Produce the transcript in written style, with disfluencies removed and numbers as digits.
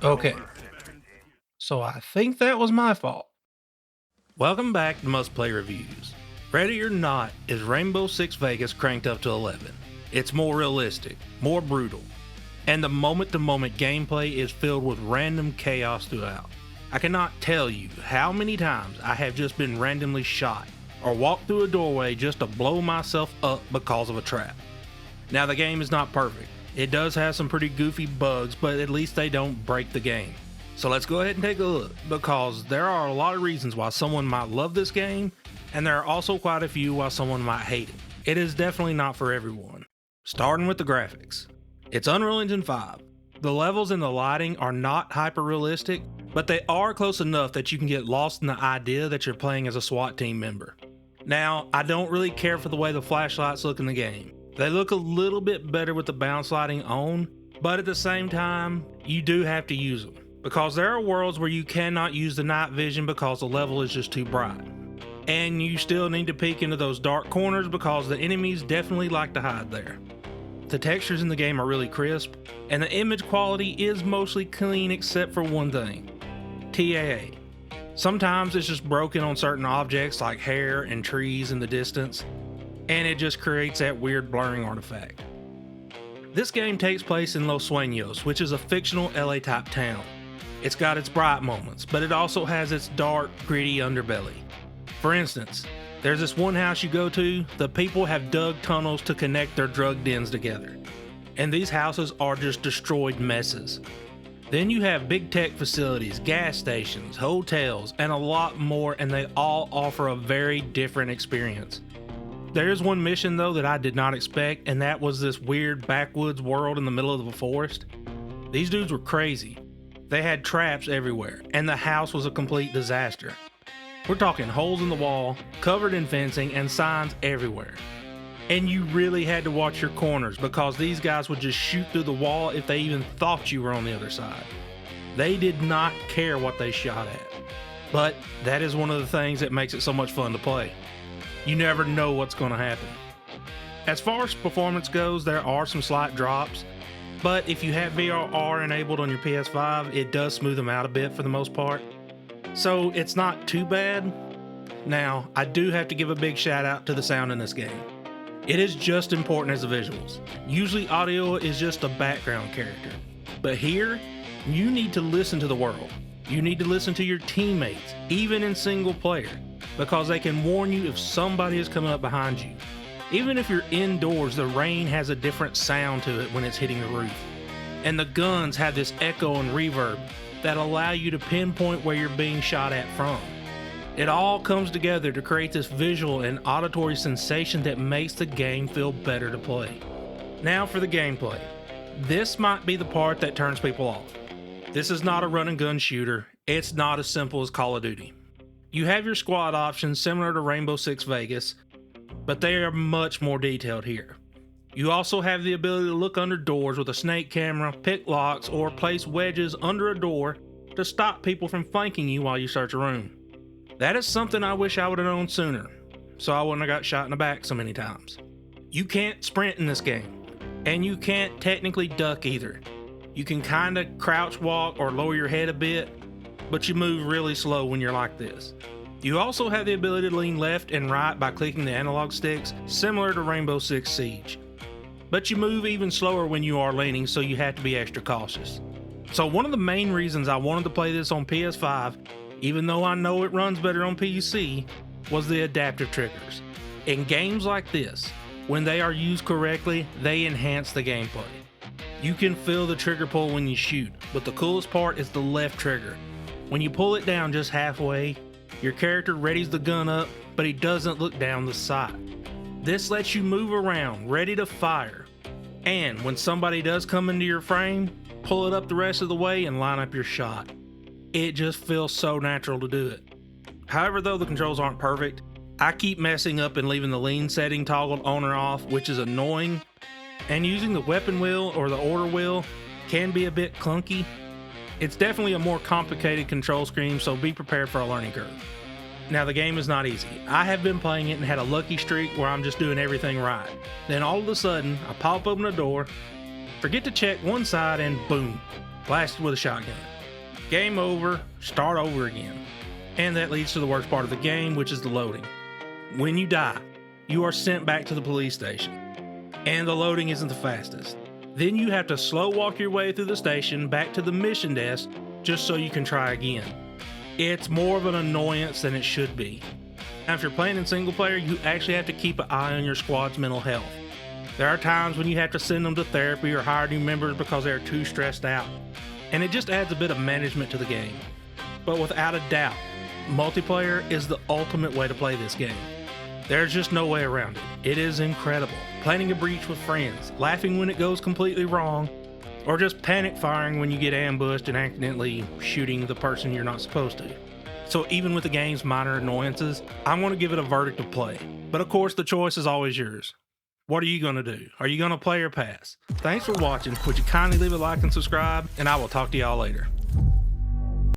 Okay, so I think that was my fault. Welcome back to Must Play Reviews. Ready or not, is Rainbow Six Vegas cranked up to 11. It's more realistic, more brutal, and the moment-to-moment gameplay is filled with random chaos throughout. I cannot tell you how many times I have just been randomly shot or walked through a doorway just to blow myself up because of a trap. Now the game is not perfect. It does have some pretty goofy bugs, but at least they don't break the game. So let's go ahead and take a look, because there are a lot of reasons why someone might love this game, and there are also quite a few why someone might hate it. It is definitely not for everyone. Starting with the graphics. It's Unreal Engine 5. The levels and the lighting are not hyper realistic, but they are close enough that you can get lost in the idea that you're playing as a SWAT team member. Now, I don't really care for the way the flashlights look in the game. They look a little bit better with the bounce lighting on, but at the same time, you do have to use them, because there are worlds where you cannot use the night vision because the level is just too bright. And you still need to peek into those dark corners because the enemies definitely like to hide there. The textures in the game are really crisp, and the image quality is mostly clean except for one thing: TAA. Sometimes it's just broken on certain objects like hair and trees in the distance, and it just creates that weird blurring artifact. This game takes place in Los Sueños, which is a fictional LA type town. It's got its bright moments, but it also has its dark, gritty underbelly. For instance, there's this one house you go to, the people have dug tunnels to connect their drug dens together, and these houses are just destroyed messes. Then you have big tech facilities, gas stations, hotels, and a lot more, and they all offer a very different experience. There is one mission though that I did not expect, and that was this weird backwoods world in the middle of the forest. These dudes were crazy. They had traps everywhere, and the house was a complete disaster. We're talking holes in the wall, covered in fencing, and signs everywhere. And you really had to watch your corners, because these guys would just shoot through the wall if they even thought you were on the other side. They did not care what they shot at. But that is one of the things that makes it so much fun to play. You never know what's going to happen. As far as performance goes, there are some slight drops, but if you have VRR enabled on your PS5, it does smooth them out a bit for the most part. So it's not too bad. Now, I do have to give a big shout out to the sound in this game. It is just as important as the visuals. Usually audio is just a background character, but here, you need to listen to the world. You need to listen to your teammates, even in single player, because they can warn you if somebody is coming up behind you. Even if you're indoors, the rain has a different sound to it when it's hitting the roof. And the guns have this echo and reverb that allow you to pinpoint where you're being shot at from. It all comes together to create this visual and auditory sensation that makes the game feel better to play. Now for the gameplay. This might be the part that turns people off. This is not a run and gun shooter. It's not as simple as Call of Duty. You have your squad options similar to Rainbow Six Vegas, but they are much more detailed here. You also have the ability to look under doors with a snake camera, pick locks, or place wedges under a door to stop people from flanking you while you search a room. That is something I wish I would have known sooner, so I wouldn't have got shot in the back so many times. You can't sprint in this game, and you can't technically duck either. You can kinda crouch walk or lower your head a bit, but you move really slow when you're like this. You also have the ability to lean left and right by clicking the analog sticks, similar to Rainbow Six Siege. But you move even slower when you are leaning, so you have to be extra cautious. So one of the main reasons I wanted to play this on PS5, even though I know it runs better on PC, was the adaptive triggers. In games like this, when they are used correctly, they enhance the gameplay. You can feel the trigger pull when you shoot, but the coolest part is the left trigger. When you pull it down just halfway, your character readies the gun up, but he doesn't look down the sight. This lets you move around, ready to fire. And when somebody does come into your frame, pull it up the rest of the way and line up your shot. It just feels so natural to do it. However, though the controls aren't perfect, I keep messing up and leaving the lean setting toggled on or off, which is annoying. And using the weapon wheel or the order wheel can be a bit clunky. It's definitely a more complicated control scheme, so be prepared for a learning curve. Now the game is not easy. I have been playing it and had a lucky streak where I'm just doing everything right. Then all of a sudden, I pop open a door, forget to check one side, and boom, blasted with a shotgun. Game over, start over again. And that leads to the worst part of the game, which is the loading. When you die, you are sent back to the police station, and the loading isn't the fastest. Then you have to slow walk your way through the station back to the mission desk just so you can try again. It's more of an annoyance than it should be. Now, if you're playing in single player, you actually have to keep an eye on your squad's mental health. There are times when you have to send them to therapy or hire new members because they're too stressed out, and it just adds a bit of management to the game. But without a doubt, multiplayer is the ultimate way to play this game. There's just no way around it. It is incredible. Planning a breach with friends, laughing when it goes completely wrong, or just panic firing when you get ambushed and accidentally shooting the person you're not supposed to. So even with the game's minor annoyances, I'm going to give it a verdict of play. But of course, the choice is always yours. What are you going to do? Are you going to play or pass? Thanks for watching. Would you kindly leave a like and subscribe? And I will talk to y'all later.